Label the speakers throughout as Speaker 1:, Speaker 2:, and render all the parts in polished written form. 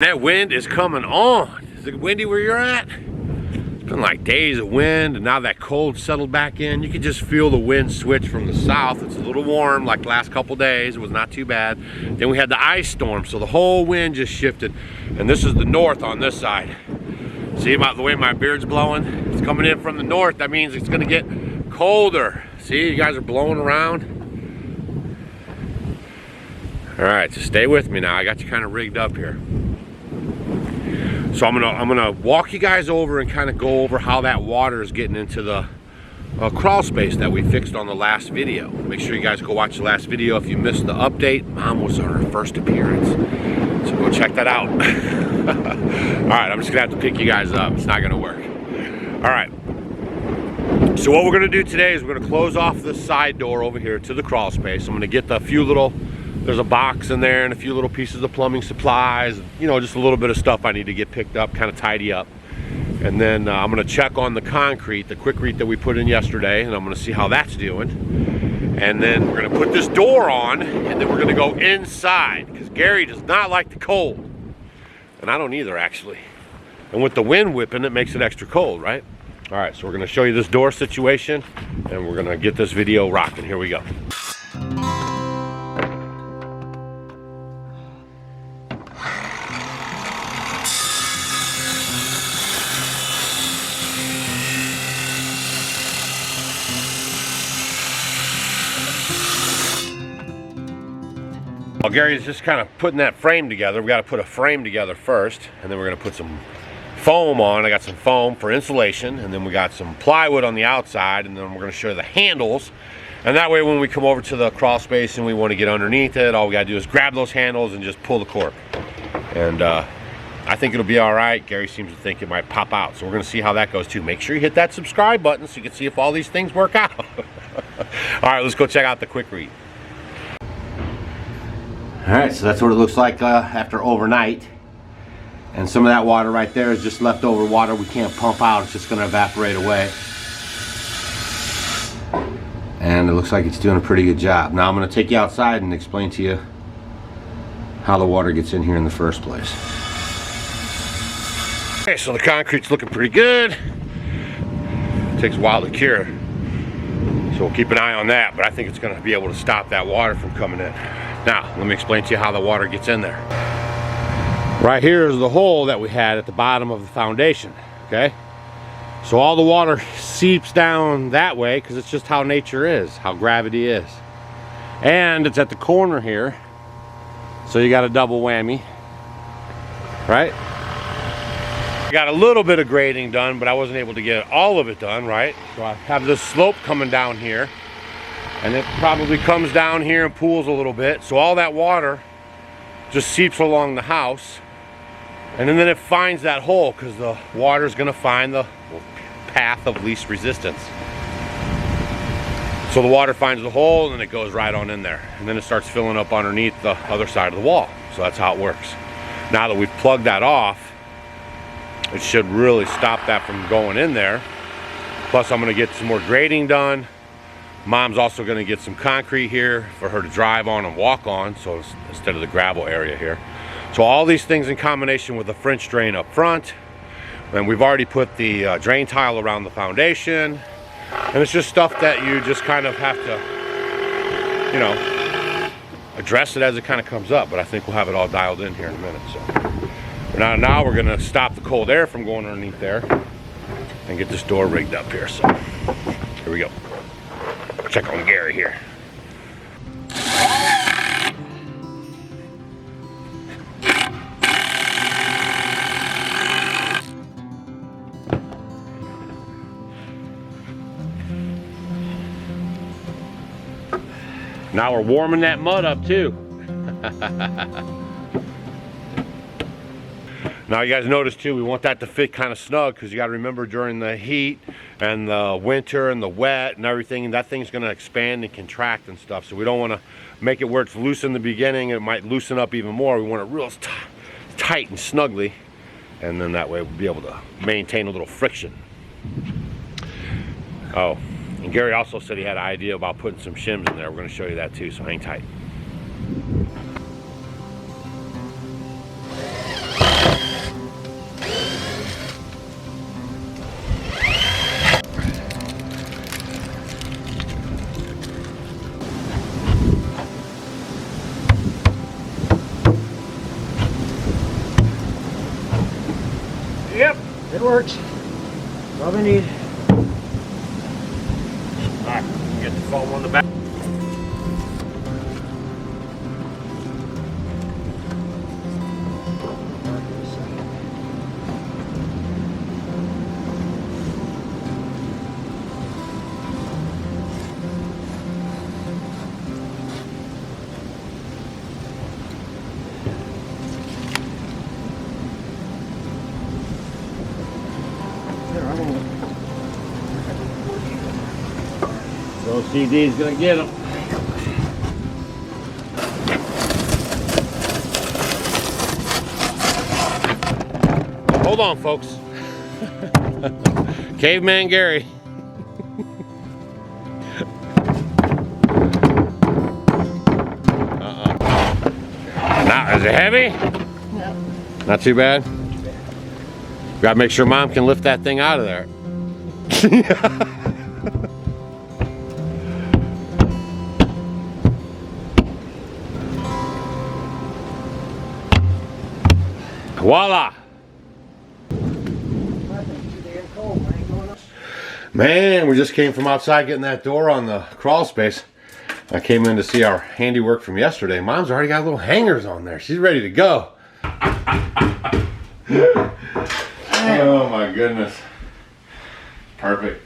Speaker 1: That wind is coming on. Is it windy where you're at? It's been like days of wind, and now that cold settled back in. You can just feel the wind switch from the south. It's a little warm, like the last couple days. It was not too bad. Then we had the ice storm, so the whole wind just shifted. And this is the north on this side. See about the way my beard's blowing? It's coming in from the north. That means it's gonna get colder. See, you guys are blowing around. All right, so stay with me now. I got you kind of rigged up here. So I'm gonna walk you guys over and kind of go over how that water is getting into the crawl space that we fixed on the last video. Make sure you guys go watch the last video if you missed the update. Mom was on her first appearance, so go check that out. All right, I'm just gonna have to pick you guys up. It's not gonna work. All right. So what we're gonna do today is we're gonna close off this side door over here to the crawl space. I'm gonna get the few little. There's a box in there and a few little pieces of plumbing supplies, you know, just a little bit of stuff I need to get picked up, kind of tidy up. And then I'm gonna check on the concrete, the Quikrete that we put in yesterday, and I'm gonna see how that's doing. And then we're gonna put this door on, and then we're gonna go inside, because Gary does not like the cold. And I don't either, actually. And with the wind whipping, it makes it extra cold, right? All right, so we're gonna show you this door situation, and we're gonna get this video rocking. Here we go. Well, Gary's just kind of putting that frame together. We got to put a frame together first, and then we're going to put some foam on. I got some foam for insulation, and then we got some plywood on the outside, and then we're going to show you the handles. And that way when we come over to the crawl space and we want to get underneath it, all we got to do is grab those handles and just pull the cork. And I think it'll be all right. Gary seems to think it might pop out, so we're going to see how that goes too. Make sure you hit that subscribe button so you can see if all these things work out. All right, let's go check out the Quikrete. All right, so that's what it looks like after overnight. And some of that water right there is just leftover water we can't pump out. It's just gonna evaporate away. And it looks like it's doing a pretty good job. Now I'm gonna take you outside and explain to you how the water gets in here in the first place. Okay, so the concrete's looking pretty good. It takes a while to cure. So we'll keep an eye on that, but I think it's gonna be able to stop that water from coming in. Now, let me explain to you how the water gets in there. Right here is the hole that we had at the bottom of the foundation, okay? So all the water seeps down that way because it's just how nature is, how gravity is. And it's at the corner here, so you got a double whammy, right? I got a little bit of grading done, but I wasn't able to get all of it done, right? So I have this slope coming down here. And it probably comes down here and pools a little bit. So all that water just seeps along the house. And then it finds that hole because the water is going to find the path of least resistance. So the water finds the hole and it goes right on in there. And then it starts filling up underneath the other side of the wall. So that's how it works. Now that we've plugged that off, it should really stop that from going in there. Plus I'm going to get some more grading done. Mom's also going to get some concrete here for her to drive on and walk on, so instead of the gravel area here. So all these things in combination with the French drain up front, and we've already put the drain tile around the foundation, and it's just stuff that you just kind of have to, you know, address it as it kind of comes up. But I think we'll have it all dialed in here in a minute. So now we're going to stop the cold air from going underneath there and get this door rigged up here. So here we go. Check on Gary here. Now we're warming that mud up too. Now you guys notice too, we want that to fit kind of snug because you got to remember during the heat and the winter and the wet and everything, that thing's going to expand and contract and stuff. So we don't want to make it where it's loose in the beginning. It might loosen up even more. We want it real tight and snugly, and then that way we'll be able to maintain a little friction. Oh, and Gary also said he had an idea about putting some shims in there. We're going to show you that too, so hang tight.
Speaker 2: Yep, it works. That's all we need.
Speaker 1: Alright, get the foam on the back. So CD's gonna get them. Hold on, folks. Caveman Gary. Now, is it heavy?
Speaker 2: No.
Speaker 1: Not too bad? Gotta make sure Mom can lift that thing out of there. Voila! Man, we just came from outside getting that door on the crawl space. I came in to see our handiwork from yesterday. Mom's already got little hangers on there. She's ready to go. Oh my goodness. Perfect.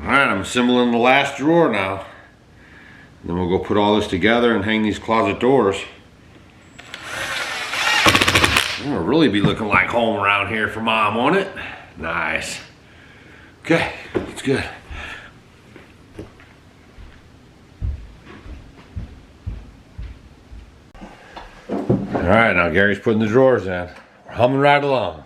Speaker 1: Alright, I'm assembling the last drawer now. Then we'll go put all this together and hang these closet doors. It'll really be looking like home around here for Mom, won't it? Nice. Okay, that's good. Alright, now Gary's putting the drawers in. We're humming right along.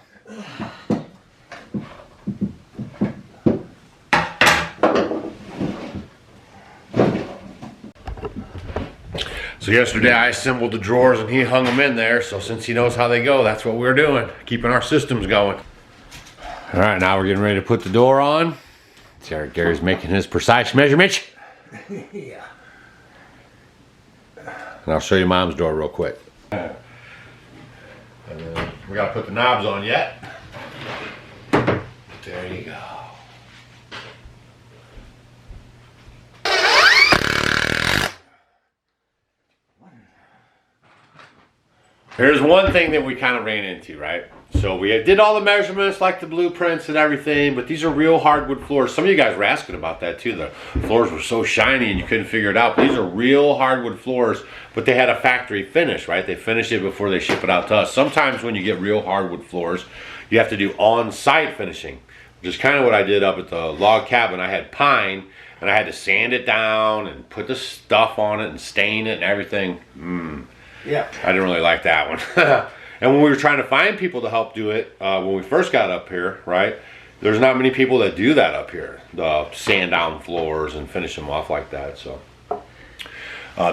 Speaker 1: So yesterday I assembled the drawers and he hung them in there. So since he knows how they go, that's what we're doing. Keeping our systems going. All right, now we're getting ready to put the door on. Gary's making his precise measurements.
Speaker 2: Yeah.
Speaker 1: And I'll show you Mom's door real quick. And we gotta put the knobs on yet. There you go. Here's one thing that we kind of ran into, right? So we did all the measurements, like the blueprints and everything, but these are real hardwood floors. Some of you guys were asking about that too. The floors were so shiny and you couldn't figure it out. But these are real hardwood floors, but they had a factory finish, right? They finish it before they ship it out to us. Sometimes when you get real hardwood floors, you have to do on-site finishing, which is kind of what I did up at the log cabin. I had pine, and I had to sand it down and put the stuff on it and stain it and everything.
Speaker 2: Yeah.
Speaker 1: I didn't really like that one. And when we were trying to find people to help do it, when we first got up here, right, there's not many people that do that up here, the sand down floors and finish them off like that. So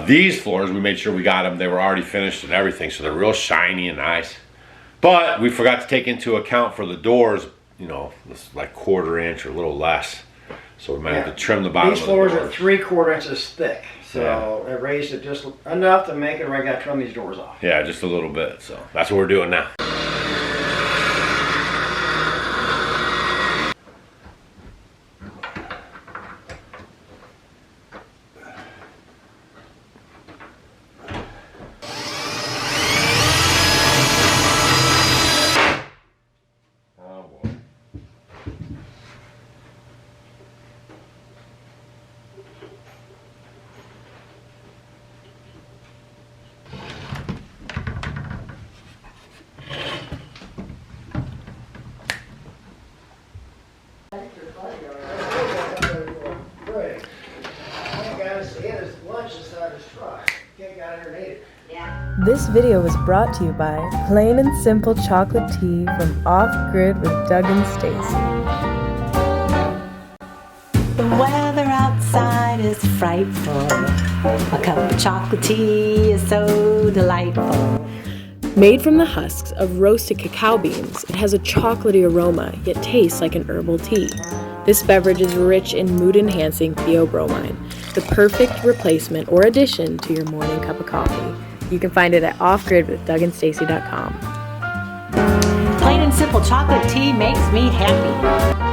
Speaker 1: these floors, we made sure we got them. They were already finished and everything, so they're real shiny and nice. But we forgot to take into account for the doors, you know, like 1/4 inch or a little less. So we might have to trim the bottom of the doors.
Speaker 2: These floors are 3/4 inches thick. So I raised it just enough to make it where I got to trim these doors off.
Speaker 1: Yeah, just a little bit. So that's what we're doing now.
Speaker 2: underneath.
Speaker 3: This video was brought to you by Plain and Simple Chocolate Tea from Off Grid with Doug and Stacy.
Speaker 4: The weather outside is frightful. A cup of chocolate tea is so delightful.
Speaker 3: Made from the husks of roasted cacao beans, it has a chocolatey aroma, yet tastes like an herbal tea. This beverage is rich in mood-enhancing theobromine, the perfect replacement or addition to your morning cup of coffee. You can find it at offgridwithdougandstacy.com.
Speaker 4: Plain and simple chocolate tea makes me happy.